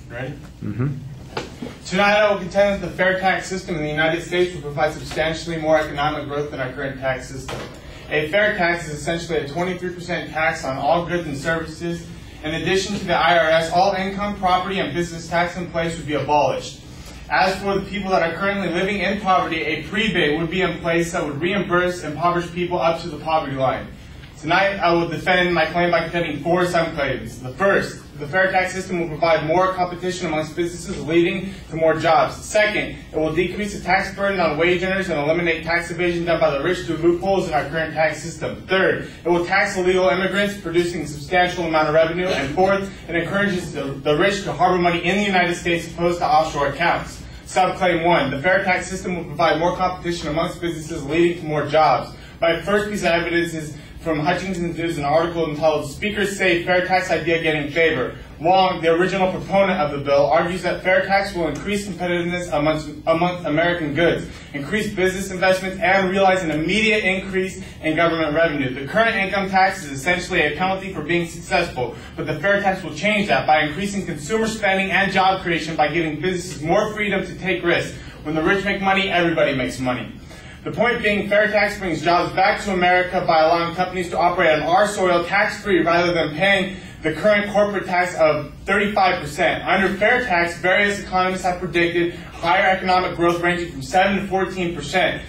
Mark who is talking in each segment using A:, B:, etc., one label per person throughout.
A: Ready?
B: Mm-hmm.
A: Tonight I will contend that the fair tax system in the United States will provide substantially more economic growth than our current tax system. A fair tax is essentially a 23% tax on all goods and services. In addition to the IRS, all income, property, and business tax in place would be abolished. As for the people that are currently living in poverty, a prebate would be in place that would reimburse impoverished people up to the poverty line. Tonight, I will defend my claim by contending 4 subclaims. The first, the fair tax system will provide more competition amongst businesses, leading to more jobs. Second, it will decrease the tax burden on wage earners and eliminate tax evasion done by the rich through loopholes in our current tax system. Third, it will tax illegal immigrants, producing a substantial amount of revenue. And fourth, it encourages the rich to harbor money in the United States opposed to offshore accounts. Subclaim 1, the fair tax system will provide more competition amongst businesses, leading to more jobs. My first piece of evidence is from Hutchinson News, an article entitled "Speakers Say Fair Tax Idea Getting Favor." Wong, the original proponent of the bill, argues that fair tax will increase competitiveness amongst American goods, increase business investments, and realize an immediate increase in government revenue. The current income tax is essentially a penalty for being successful, but the fair tax will change that by increasing consumer spending and job creation by giving businesses more freedom to take risks. When the rich make money, everybody makes money. The point being, fair tax brings jobs back to America by allowing companies to operate on our soil tax-free rather than paying the current corporate tax of 35%. Under fair tax, various economists have predicted higher economic growth ranging from 7 to 14%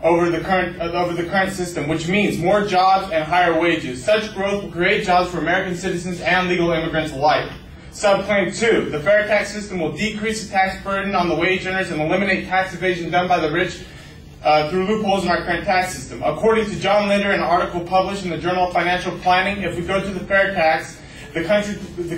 A: over the current system, which means more jobs and higher wages. Such growth will create jobs for American citizens and legal immigrants alike. Subclaim 2, the fair tax system will decrease the tax burden on the wage earners and eliminate tax evasion done by the rich through loopholes in our current tax system. According to John Linder, in an article published in the Journal of Financial Planning, if we go to the fair tax, the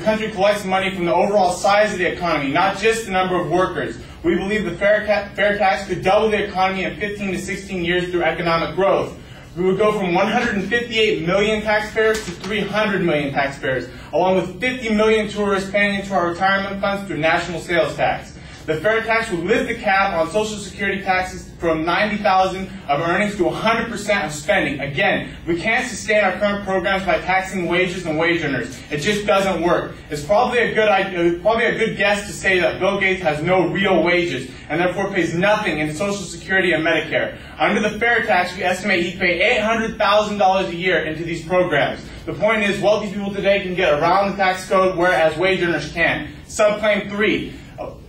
A: country collects money from the overall size of the economy, not just the number of workers. We believe the fair tax could double the economy in 15 to 16 years through economic growth. We would go from 158 million taxpayers to 300 million taxpayers, along with 50 million tourists paying into our retirement funds through national sales tax. The fair tax would lift the cap on Social Security taxes from $90,000 of earnings to 100% of spending. Again, we can't sustain our current programs by taxing wages and wage earners. It just doesn't work. It's probably a good guess to say that Bill Gates has no real wages and therefore pays nothing in Social Security and Medicare. Under the fair tax, we estimate he'd pay $800,000 a year into these programs. The point is, wealthy people today can get around the tax code, whereas wage earners can't. Subclaim 3.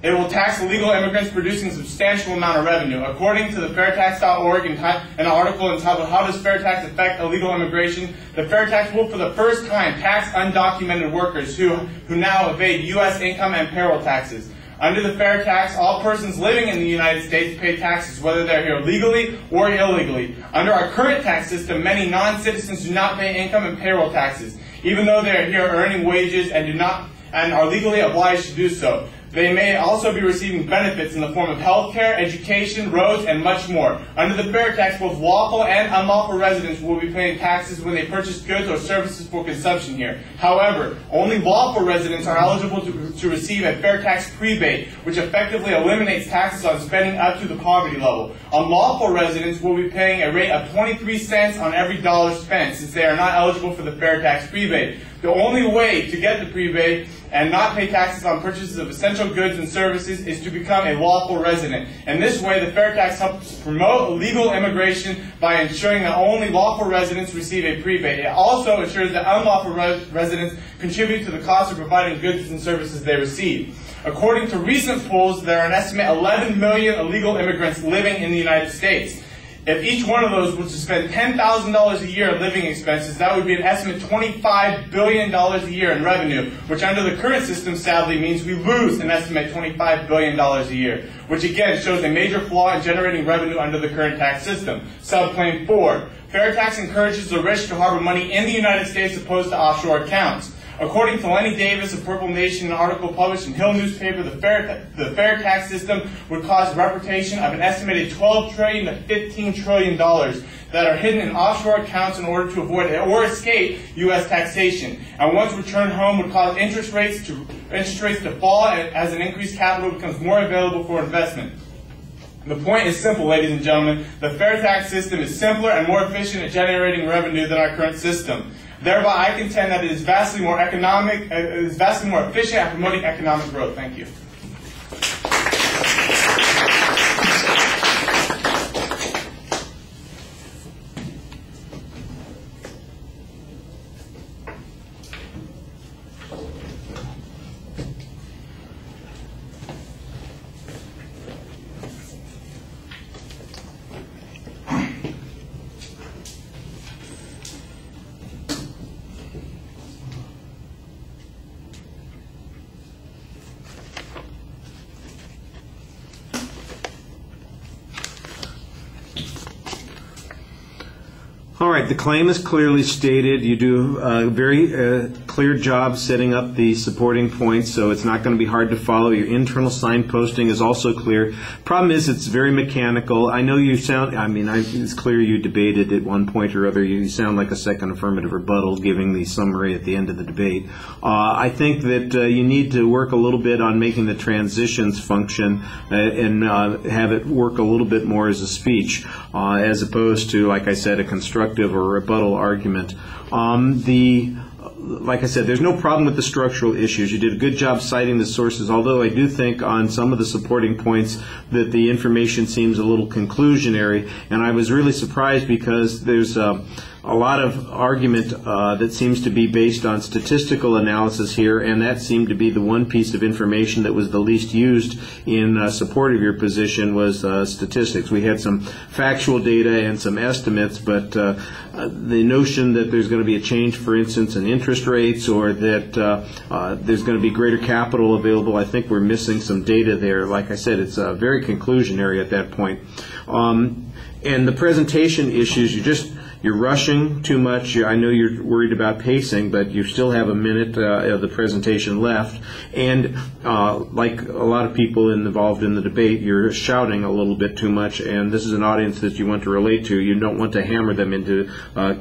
A: It will tax illegal immigrants, producing a substantial amount of revenue. According to the fairtax.org, in an article entitled "How Does Fair Tax Affect Illegal Immigration?", the fair tax will for the first time tax undocumented workers who now evade U.S. income and payroll taxes. Under the fair tax, all persons living in the United States pay taxes, whether they're here legally or illegally. Under our current tax system, many non-citizens do not pay income and payroll taxes, even though they are here earning wages and are legally obliged to do so. They may also be receiving benefits in the form of health care, education, roads, and much more. Under the fair tax, both lawful and unlawful residents will be paying taxes when they purchase goods or services for consumption here. However, only lawful residents are eligible to receive a fair tax prebate, which effectively eliminates taxes on spending up to the poverty level. Unlawful residents will be paying a rate of 23 cents on every dollar spent, since they are not eligible for the fair tax prebate. The only way to get the prebate and not pay taxes on purchases of essential goods and services is to become a lawful resident. In this way, the fair tax helps promote legal immigration by ensuring that only lawful residents receive a prebate. It also ensures that unlawful residents contribute to the cost of providing goods and services they receive. According to recent polls, there are an estimate 11 million illegal immigrants living in the United States. If each one of those was to spend $10,000 a year in living expenses, that would be an estimate $25 billion a year in revenue, which under the current system sadly means we lose an estimate $25 billion a year, which again shows a major flaw in generating revenue under the current tax system. Subclaim 4. Fair tax encourages the rich to harbor money in the United States opposed to offshore accounts. According to Lenny Davis of Purple Nation, an article published in Hill newspaper, the fair tax system would cause repatriation of an estimated $12 trillion to $15 trillion that are hidden in offshore accounts in order to avoid or escape U.S. taxation. And once returned home, would cause interest rates to fall as an increased capital becomes more available for investment. The point is simple, ladies and gentlemen. The fair tax system is simpler and more efficient at generating revenue than our current system. Thereby, I contend that it is vastly more economic, it is vastly more efficient at promoting economic growth. Thank you.
B: All right, the claim is clearly stated. You do a very clear job setting up the supporting points, so it's not going to be hard to follow. Your internal signposting is also clear. Problem is, it's very mechanical. I know you sound, it's clear you debated at one point or other. You sound like a second affirmative rebuttal giving the summary at the end of the debate. I think that you need to work a little bit on making the transitions function and have it work a little bit more as a speech, as opposed to, like I said, a constructive or rebuttal argument. Like I said, there's no problem with the structural issues. You did a good job citing the sources, although I do think on some of the supporting points that the information seems a little conclusionary, and I was really surprised because there's a lot of argument that seems to be based on statistical analysis here, and that seemed to be the one piece of information that was the least used in support of your position was statistics. We had some factual data and some estimates, but the notion that there's going to be a change, for instance, in interest rates, or that there's going to be greater capital available, I think we're missing some data there. Like I said, it's very conclusionary at that point. And the presentation issues, you're rushing too much. I know you're worried about pacing, but you still have a minute of the presentation left. And like a lot of people involved in the debate, you're shouting a little bit too much, and this is an audience that you want to relate to. You don't want to hammer them into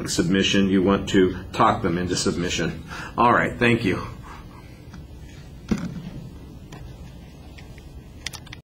B: submission. You want to talk them into submission. All right, thank you.